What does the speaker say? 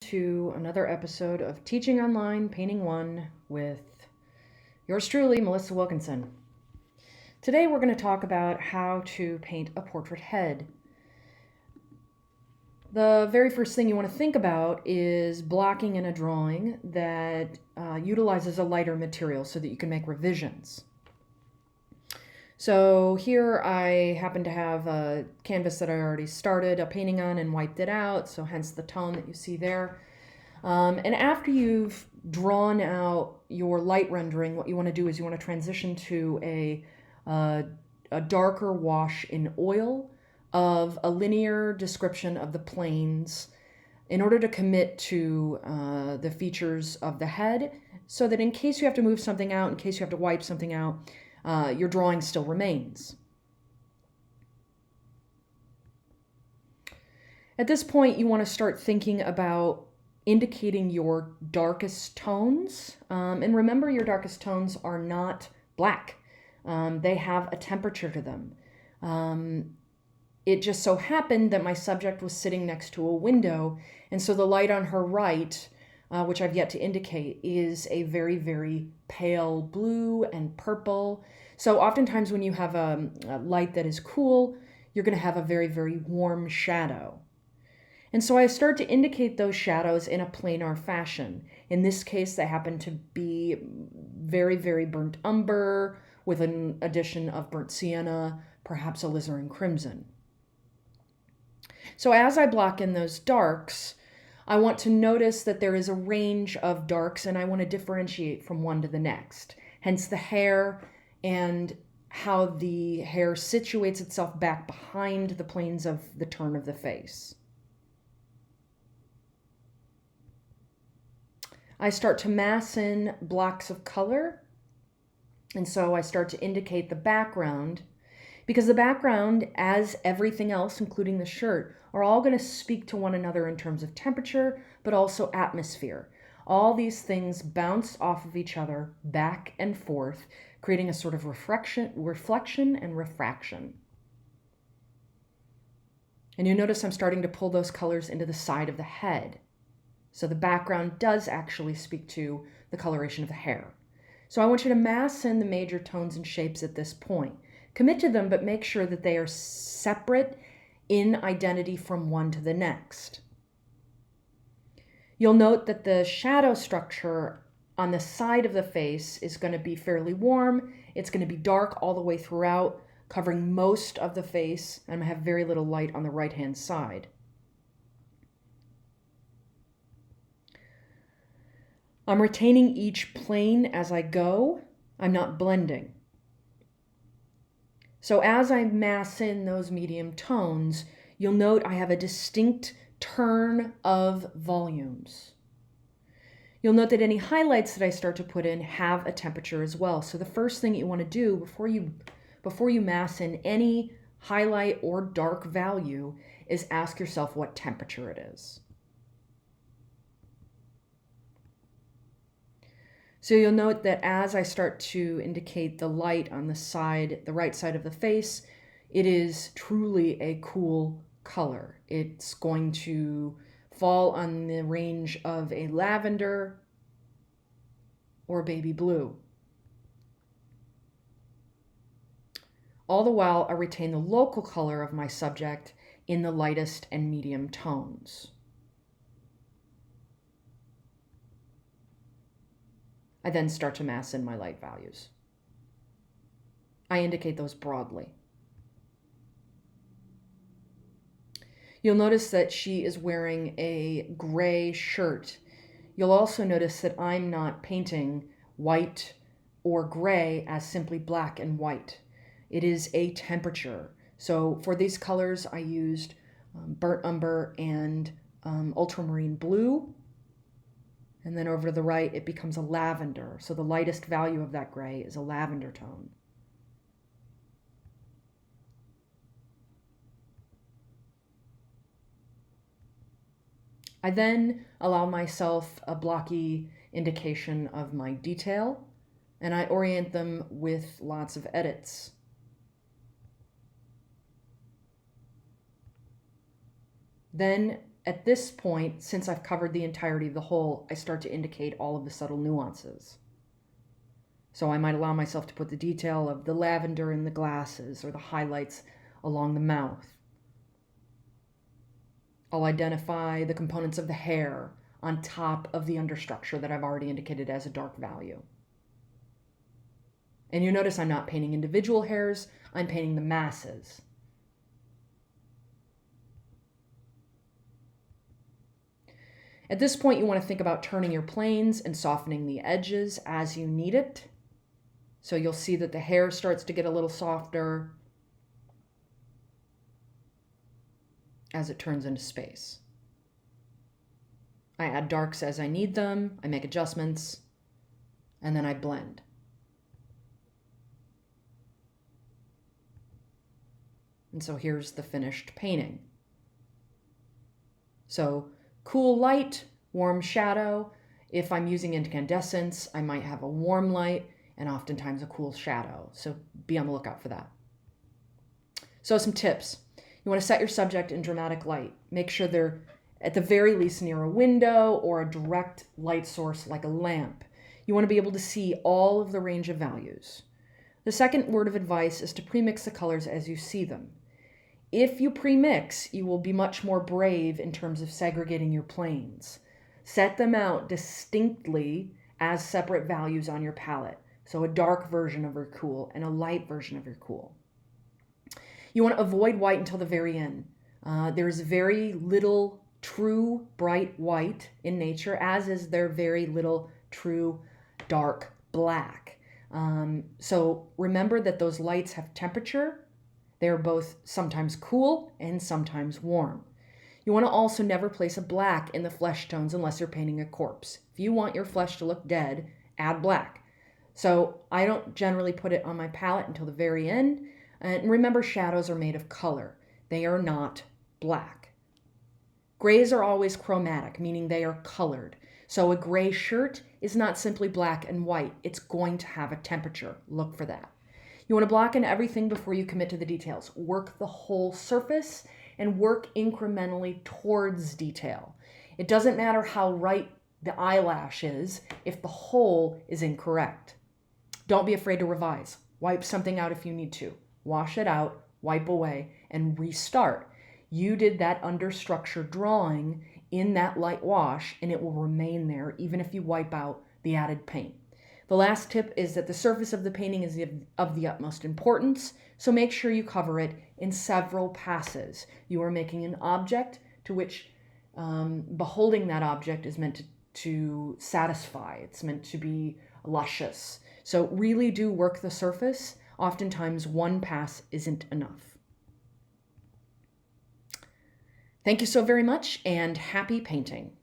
to another episode of Teaching Online Painting 1 with yours truly, Melissa Wilkinson. Today we're going to talk about how to paint a portrait head. The very first thing you want to think about is blocking in a drawing that utilizes a lighter material so that you can make revisions. So here I happen to have a canvas that I already started a painting on and wiped it out, so hence the tone that you see there. And after you've drawn out your light rendering, what you want to do is you want to transition to a darker wash in oil of a linear description of the planes in order to commit to the features of the head, so that in case you have to move something out, in case you have to wipe something out, your drawing still remains. At this point, you want to start thinking about indicating your darkest tones. And remember, your darkest tones are not black. They have a temperature to them. It just so happened that my subject was sitting next to a window, and so the light on her right, which I've yet to indicate, is a very, very pale blue and purple. So oftentimes when you have a light that is cool, you're going to have a very, very warm shadow. And so I start to indicate those shadows in a planar fashion. In this case, they happen to be very, very burnt umber with an addition of burnt sienna, perhaps alizarin crimson. So as I block in those darks, I want to notice that there is a range of darks and I want to differentiate from one to the next. Hence the hair and how the hair situates itself back behind the planes of the turn of the face. I start to mass in blocks of color, and so I start to indicate the background, because the background, as everything else, including the shirt, are all going to speak to one another in terms of temperature, but also atmosphere. All these things bounce off of each other back and forth, creating a sort of reflection and refraction. And you notice I'm starting to pull those colors into the side of the head. So the background does actually speak to the coloration of the hair. So I want you to mass in the major tones and shapes at this point. Commit to them, but make sure that they are separate in identity from one to the next. You'll note that the shadow structure on the side of the face is going to be fairly warm. It's going to be dark all the way throughout, covering most of the face, and I'm going to have very little light on the right-hand side. I'm retaining each plane as I go. I'm not blending. So as I mass in those medium tones, you'll note I have a distinct turn of volumes. You'll note that any highlights that I start to put in have a temperature as well. So the first thing you want to do before you mass in any highlight or dark value is ask yourself what temperature it is. So you'll note that as I start to indicate the light on the right side of the face, it is truly a cool color. It's going to fall on the range of a lavender or baby blue. All the while, I retain the local color of my subject in the lightest and medium tones. I then start to mass in my light values. I indicate those broadly. You'll notice that she is wearing a gray shirt. You'll also notice that I'm not painting white or gray as simply black and white. It is a temperature. So for these colors, I used burnt umber and ultramarine blue. And then over to the right, it becomes a lavender. So the lightest value of that gray is a lavender tone. I then allow myself a blocky indication of my detail, and I orient them with lots of edits. Then at this point, since I've covered the entirety of the whole, I start to indicate all of the subtle nuances. So I might allow myself to put the detail of the lavender in the glasses or the highlights along the mouth. I'll identify the components of the hair on top of the understructure that I've already indicated as a dark value. And you notice I'm not painting individual hairs, I'm painting the masses. At this point, you want to think about turning your planes and softening the edges as you need it. So you'll see that the hair starts to get a little softer as it turns into space. I add darks as I need them, I make adjustments, and then I blend. And so here's the finished painting. So cool light, warm shadow. If I'm using incandescents, I might have a warm light and oftentimes a cool shadow. So be on the lookout for that. So some tips. You want to set your subject in dramatic light. Make sure they're at the very least near a window or a direct light source like a lamp. You want to be able to see all of the range of values. The second word of advice is to premix the colors as you see them. If you premix, you will be much more brave in terms of segregating your planes. Set them out distinctly as separate values on your palette. So a dark version of your cool and a light version of your cool. You want to avoid white until the very end. There's very little true bright white in nature, as is there very little true dark black. So remember that those lights have temperature. They're both sometimes cool and sometimes warm. You want to also never place a black in the flesh tones unless you're painting a corpse. If you want your flesh to look dead, add black. So I don't generally put it on my palette until the very end. And remember, shadows are made of color. They are not black. Grays are always chromatic, meaning they are colored. So a gray shirt is not simply black and white. It's going to have a temperature. Look for that. You want to block in everything before you commit to the details. Work the whole surface and work incrementally towards detail. It doesn't matter how right the eyelash is if the whole is incorrect. Don't be afraid to revise. Wipe something out if you need to. Wash it out, wipe away, and restart. You did that understructure drawing in that light wash, and it will remain there even if you wipe out the added paint. The last tip is that the surface of the painting is of the utmost importance, so make sure you cover it in several passes. You are making an object to which beholding that object is meant to satisfy. It's meant to be luscious. So really do work the surface. Oftentimes one pass isn't enough. Thank you so very much, and happy painting.